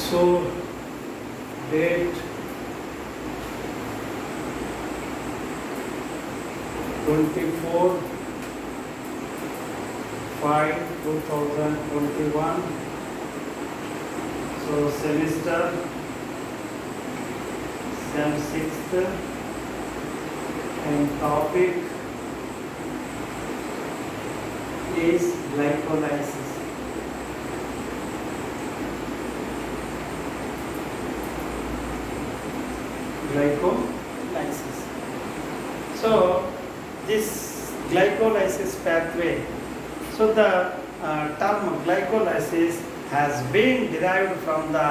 So date 24/5/2021. So semester Sem 6th and topic is glycolysis. Glycolysis. So this glycolysis pathway. So the term glycolysis has been derived from the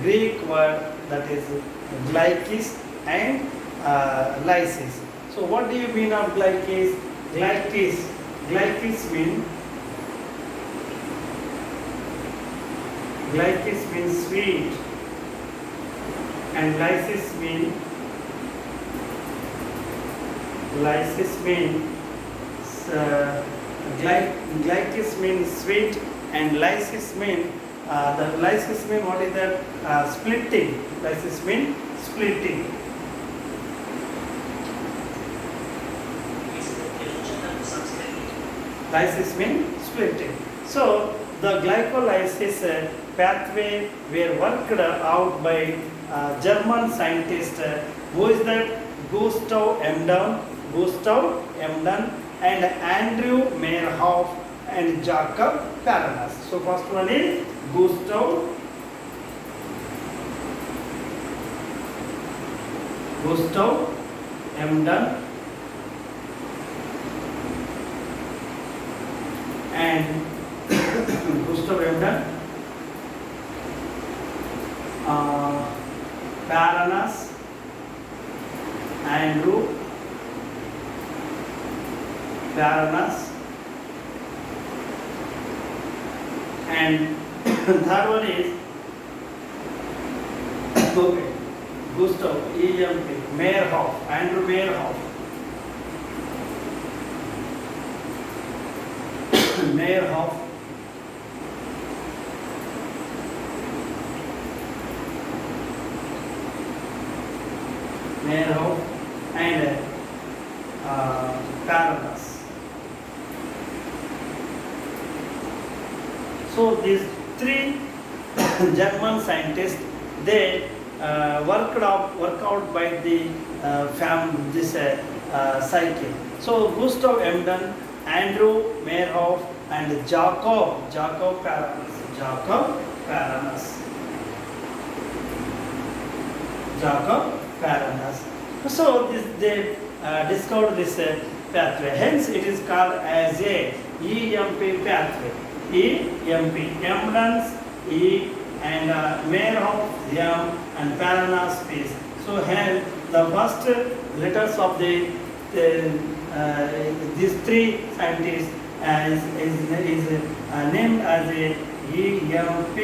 Greek word that is glykis and lysis. So what do you mean of glykis? Glykis means sweet, and lysis means glykis means sweet, and lysis mean what is that? Splitting. Lysis mean splitting. Lysis mean splitting. So the glycolysis pathway were worked out by German scientist. Who is that? Gustav Emden and Andrew Meyerhoff and Jacob Paranas. So first one is Gustav Emden and Gustav Emden, Paranas, Andrew Paranas, and third one is Gustav EMP Meyerhoff, Andrew Meyerhoff. Meyerhoff and Paranas. So these three German scientists, they work out by the cycle. So Gustav Emden, Andrew Meyerhoff and Jacob Paranas. So they discovered this pathway. Hence it is called as a EMP pathway. EMP, Emden's E and Meyerhoff M and Paranas P. So hence the first letters of these three scientists is named as a EMP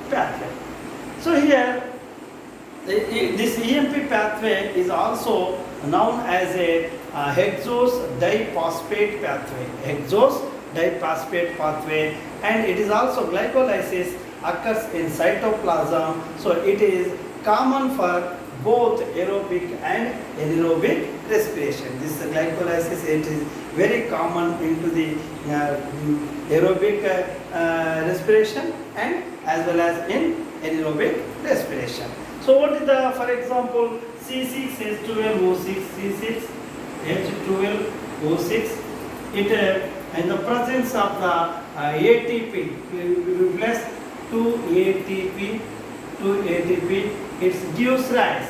pathway. So here this EMP pathway is also known as a hexose diphosphate pathway, and it is also glycolysis occurs in cytoplasm. So it is common for both aerobic and anaerobic respiration. This glycolysis, it is very common into the aerobic respiration and as well as in anaerobic respiration. So what is the, for example, C6H12O6, it in the presence of the ATP, we replace 2 ATP, it gives rise,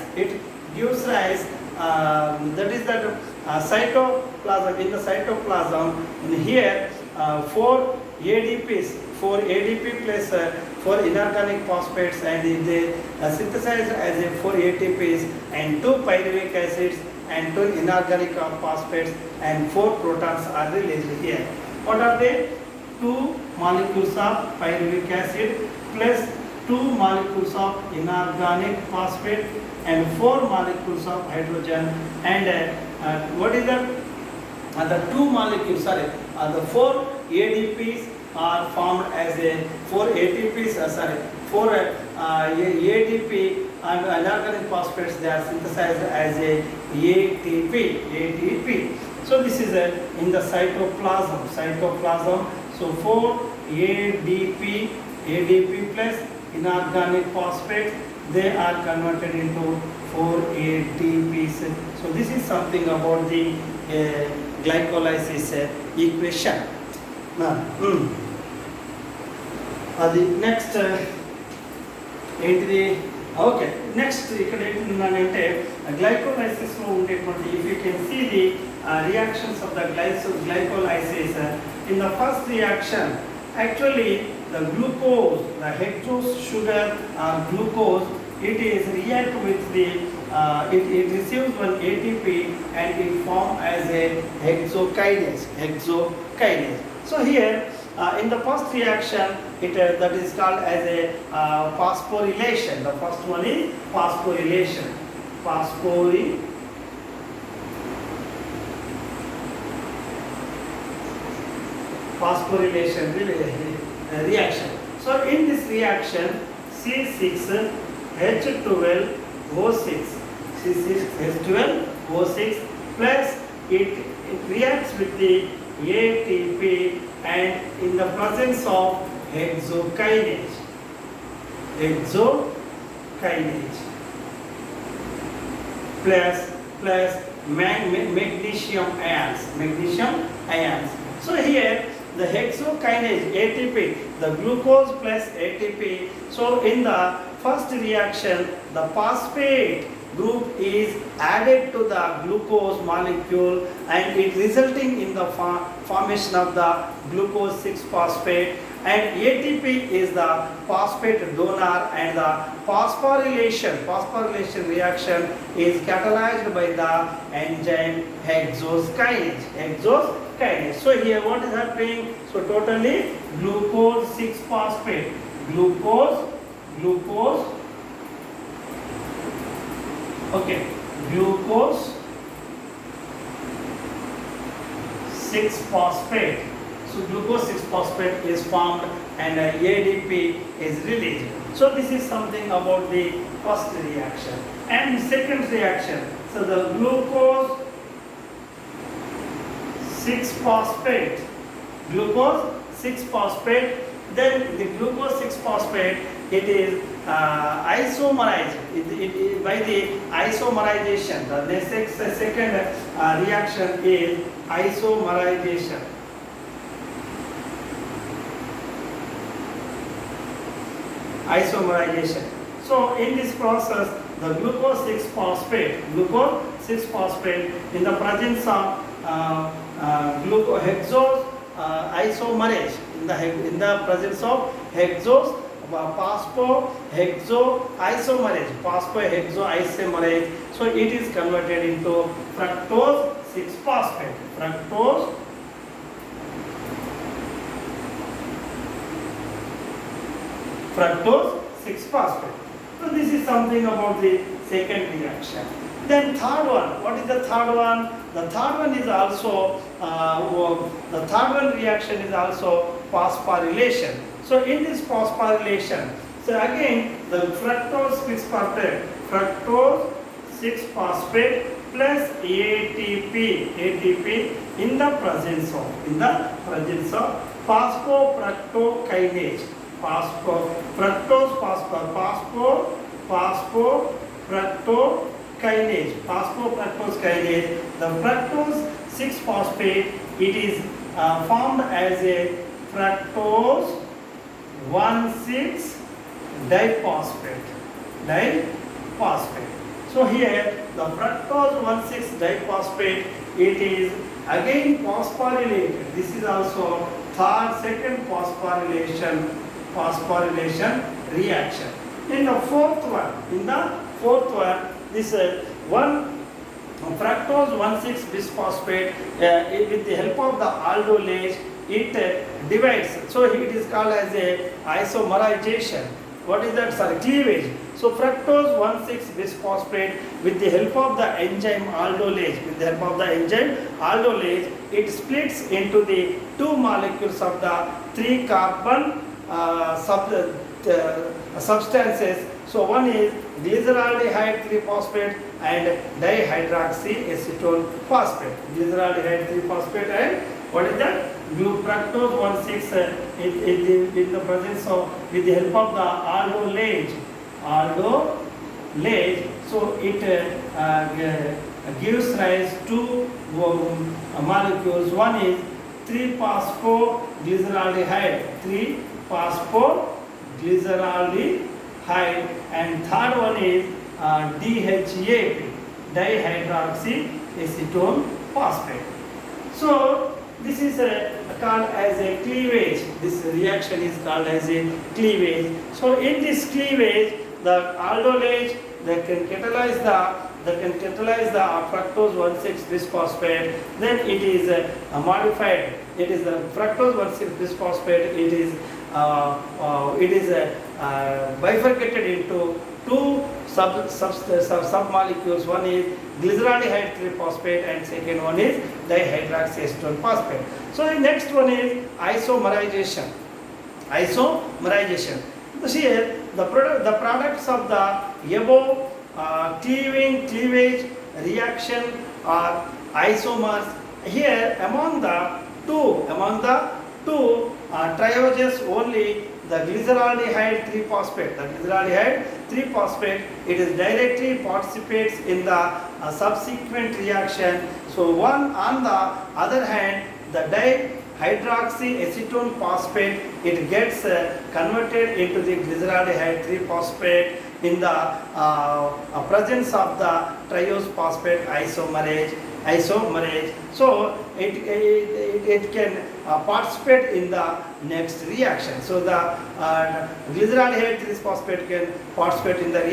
that is that cytoplasm, in the cytoplasm, in here 4 ADP plus 4 inorganic phosphates, and they synthesize as a 4 ATPs and 2 pyruvic acids and 2 inorganic phosphates and 4 protons are released here. What are they? 2 molecules of pyruvic acid plus 2 molecules of inorganic phosphate and 4 molecules of hydrogen, and what is that? the two molecules, the 4 ADPs are formed as a 4 ATPs, 4 ADP and inorganic phosphates, they are synthesized as a ATP. So this is in the cytoplasm. So 4 ADP plus inorganic phosphates, they are converted into 4 ATPs. So this is something about the glycolysis equation. Now, the next okay, next glycolysis lo undettundi, if you can see the reactions of the glycolysis, in the first reaction, actually the glucose, the hexose sugar or glucose, it is react with the it receives one ATP and it forms as a hexokinase. So here in the first reaction, that is called as a phosphorylation. The first one is phosphorylation. Phosphorylation reaction. So in this reaction, C6H12O6 C6H12O6 plus it reacts with the ATP and in the presence of hexokinase plus magnesium ions. So here the hexokinase ATP, the glucose plus ATP. So in the first reaction, the phosphate group is added to the glucose molecule and it resulting in the formation of the glucose 6-phosphate, and ATP is the phosphate donor, and the phosphorylation reaction is catalyzed by the enzyme hexokinase. So here what is happening? So totally glucose 6-phosphate, glucose 6-phosphate. So glucose 6-phosphate is formed and ADP is released. So this is something about the first reaction. And second reaction, so the glucose 6-phosphate, then the glucose 6-phosphate, it is isomerized by the isomerization. The next second reaction is isomerization. So in this process, the glucose 6-phosphate in the presence of hexose isomerase, in the presence of hexose phosphohexoisomerase, so it is converted into fructose 6-phosphate. So this is something about the second reaction. Then third one, what is the third one? The third one is also reaction is also phosphorylation. So in this phosphorylation, so again the fructose 6-phosphate plus ATP in the presence of phosphofructokinase. Phosphofructokinase. The fructose 6-phosphate, it is formed as a fructose 1,6 diphosphate. So here the fructose 1,6 diphosphate, it is again phosphorylated. This is also second phosphorylation reaction. In the fourth one, this one fructose 1,6 bisphosphate, with the help of the aldolase, it divides. So it is called as a isomerization. What is that? Cleavage. So fructose 1,6-bisphosphate with the help of the enzyme aldolase, it splits into the two molecules of the 3 carbon substances. So one is glyceraldehyde 3-phosphate and dihydroxyacetone phosphate. Glyceraldehyde 3-phosphate and what is that? Fructose 1,6 in the presence of, with the help of the aldolase, so it gives rise to molecules. One is 3-phosphoglyceraldehyde, 3-phosphoglyceraldehyde, and third one is DHAP, dihydroxyacetone phosphate. So this is called as a cleavage. This reaction is called as a cleavage. So in this cleavage, the aldolase that can catalyze the fructose 1,6-bisphosphate. Then it is modified. It is the fructose 1,6-bisphosphate. It is bifurcated into two submolecules. One is glyceraldehyde 3-phosphate and second one is dihydroxyacetone phosphate. So the next one is isomerization. So here the products of the above cleavage reaction are isomers. Here among the two trioges only the glyceraldehyde 3-phosphate. It is directly participates in the subsequent reaction. So one on the other hand, the dihydroxyacetone phosphate, it gets converted into the glyceraldehyde 3-phosphate in the presence of the triose phosphate isomerase. So it can participate in the next reaction. So the glyceraldehyde 3-phosphate can participate in the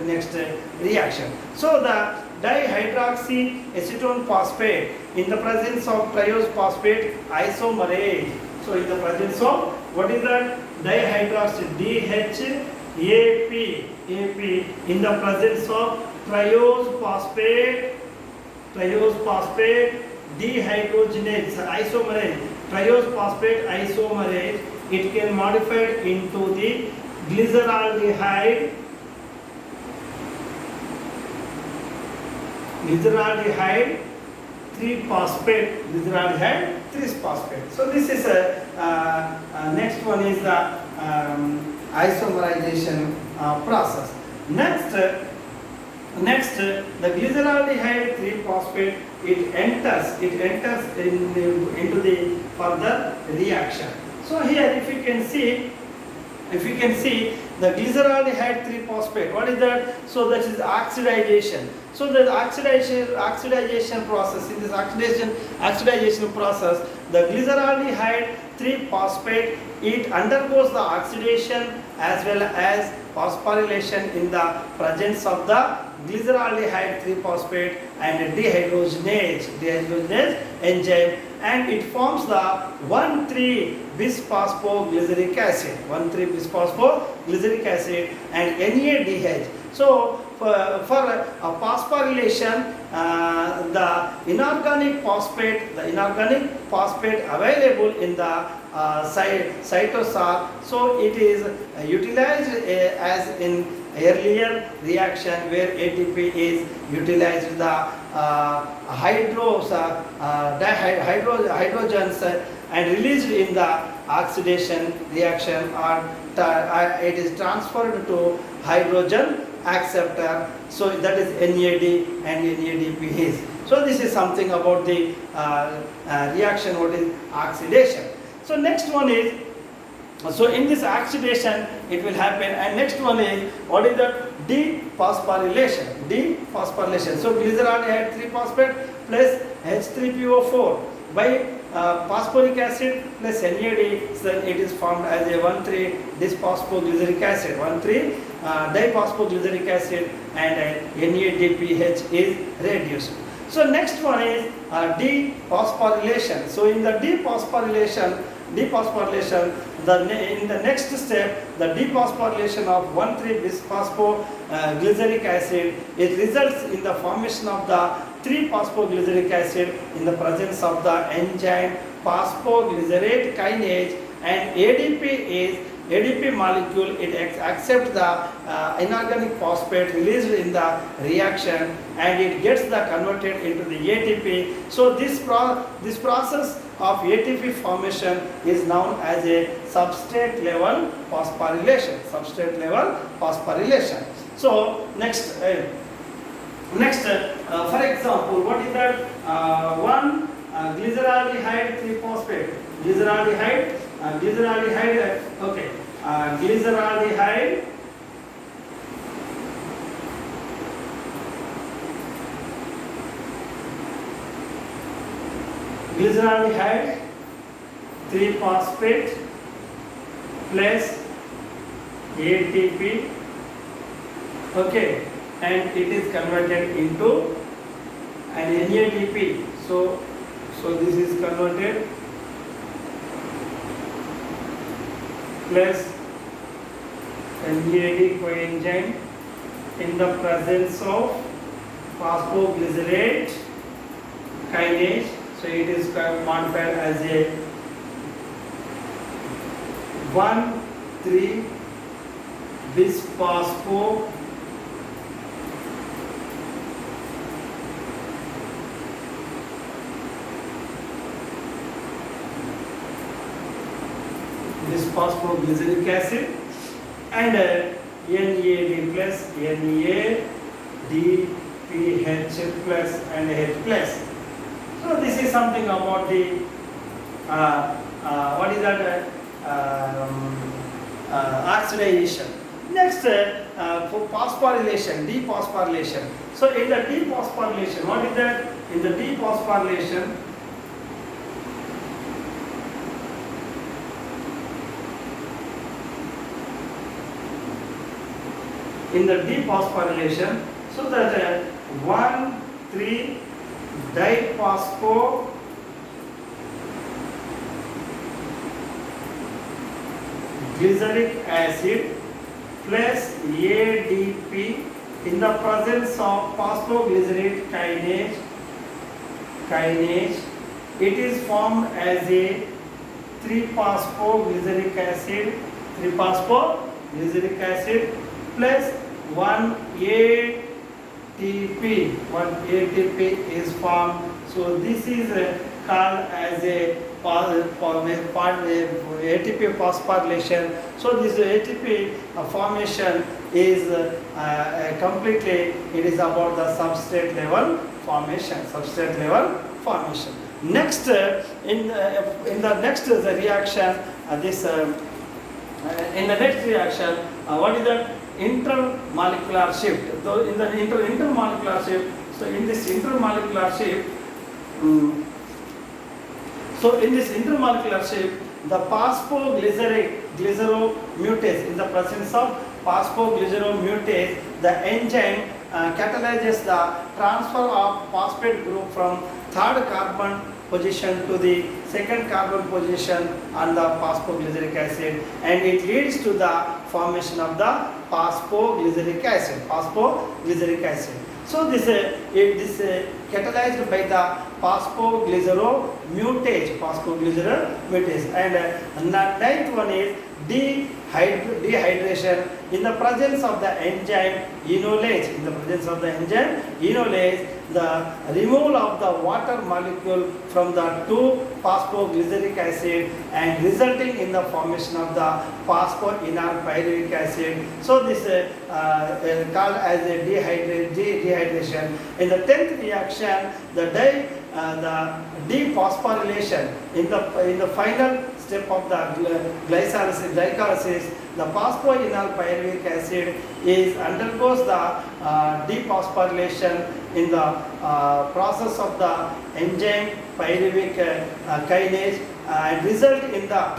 next reaction. So the dihydroxyacetone phosphate in the presence of triose phosphate isomerase. So in the presence of what is that? Dihydroxy DHAP in the presence of triose phosphate dehydrogenase isomerase, triose phosphate isomerase, it can modify into the glyceraldehyde 3-phosphate. So this is next one is the isomerization process. Next, the glyceraldehyde 3-phosphate it enters into the further reaction. So here if you can see the glyceraldehyde 3-phosphate, what is that? So that is oxidization. So the oxidization process, in this oxidization process, the glyceraldehyde 3-phosphate, it undergoes the oxidation as well as phosphorylation in the presence of the glyceraldehyde 3-phosphate and dehydrogenase enzyme, and it forms the 1,3-bisphosphoglyceric acid, and NADH. So for phosphorylation, the inorganic phosphate available in the cytosol, so it is utilized as in earlier reaction where ATP is utilized the hydrogens and released in the oxidation reaction, or it is transferred to hydrogen acceptor. So that is NAD and NADPase. So this is something about the reaction, what is oxidation. So next one is, so in this oxidation it will happen, and next one is what is the dephosphorylation. So glyceraldehyde 3-phosphate plus H3PO4 by phosphoric acid plus NAD, so it is formed as a 1,3-bisphosphoglyceric acid, 1,3-diphosphoglyceric acid, and NADPH is reduced. So next one is dephosphorylation. So in the dephosphorylation, in the next step, the dephosphorylation of 1,3-bisphosphoglyceric acid, it results in the formation of the 3-phosphoglyceric acid in the presence of the enzyme phosphoglycerate kinase, and ADP molecule, it accepts the inorganic phosphate released in the reaction, and it gets the converted into the ATP. So this process of ATP formation is known as a substrate level phosphorylation. So next, for example, what is that? One glyceraldehyde 3-phosphate. Glyceraldehyde. Okay. Glyceraldehyde. Glyceraldehyde 3-phosphate plus ATP. Okay, and it is converted into an NADP. So this is converted plus NAD coenzyme in the presence of phosphoglycerate kinase. So it is modified as a 1,3-bisphospho phosphoglyceric acid, and NAD plus, NADPH plus and H plus. So this is something about the what is that oxidation. Next, for phosphorylation, dephosphorylation. So in the dephosphorylation, what is that? In the dephosphorylation, so that 1,3-diphosphoglyceric acid plus ADP in the presence of phosphoglycerate kinase, it is formed as a 3-phosphoglyceric acid plus 1 ATP is formed. So this is called as a ATP phosphorylation. So this ATP formation is completely, it is about the substrate level formation. Next, in the next reaction, what is that? Intermolecular shift. So in the intermolecular shift, so in this intermolecular shift, the phosphoglyceromutase, in the presence of phosphoglyceromutase, the enzyme catalyzes the transfer of phosphate group from third carbon position to the second carbon position on the phosphoglyceric acid, and it leads to the formation of the phosphoglyceric acid. So this is catalyzed by the phosphoglyceromutase, and the ninth one is dehydration in the presence of the enzyme enolase. The removal of the water molecule from the 2-phosphoglyceric acid and resulting in the formation of the phosphoenolpyruvic acid. So this is called as a dehydration. In the 10th reaction, the dephosphorylation, in the final step of the glycolysis, the phosphoenolpyruvic acid undergoes the dephosphorylation in the process of the enzyme pyruvic kinase, and result in the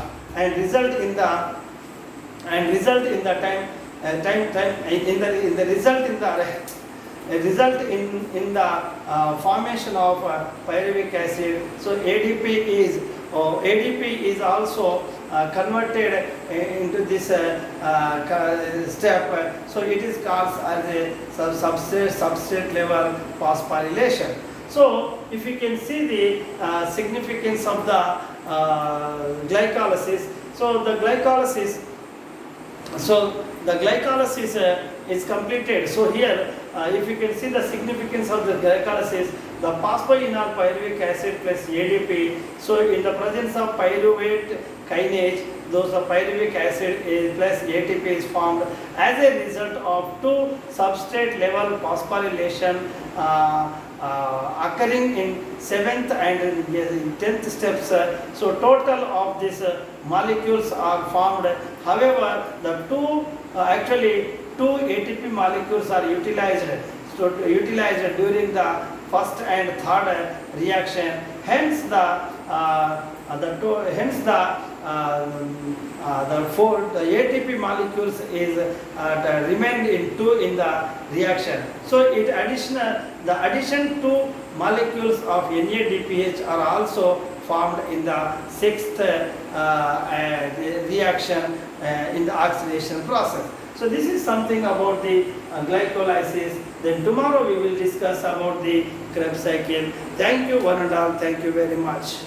result in the formation of pyruvic acid. So ADP is also converted into this step. So it is called as a substrate level phosphorylation. So if you can see the significance of the glycolysis, so the glycolysis is completed. So here, if you can see the significance of the glycolysis, the phosphoenol pyruvic acid plus ADP. So in the presence of pyruvate kinase, those of pyruvic acid plus ATP is formed as a result of two substrate level phosphorylation occurring in 7th and 10th steps. So total of these molecules are formed. However, the two ATP molecules are utilized during the first and third reaction. Hence the ATP molecules is remained in two in the reaction. So the addition to molecules of NADPH are also formed in the 6th reaction in the oxidation process. So this is something about the glycolysis. Then tomorrow we will discuss about the Krebs cycle. Thank you one and all. Thank you very much.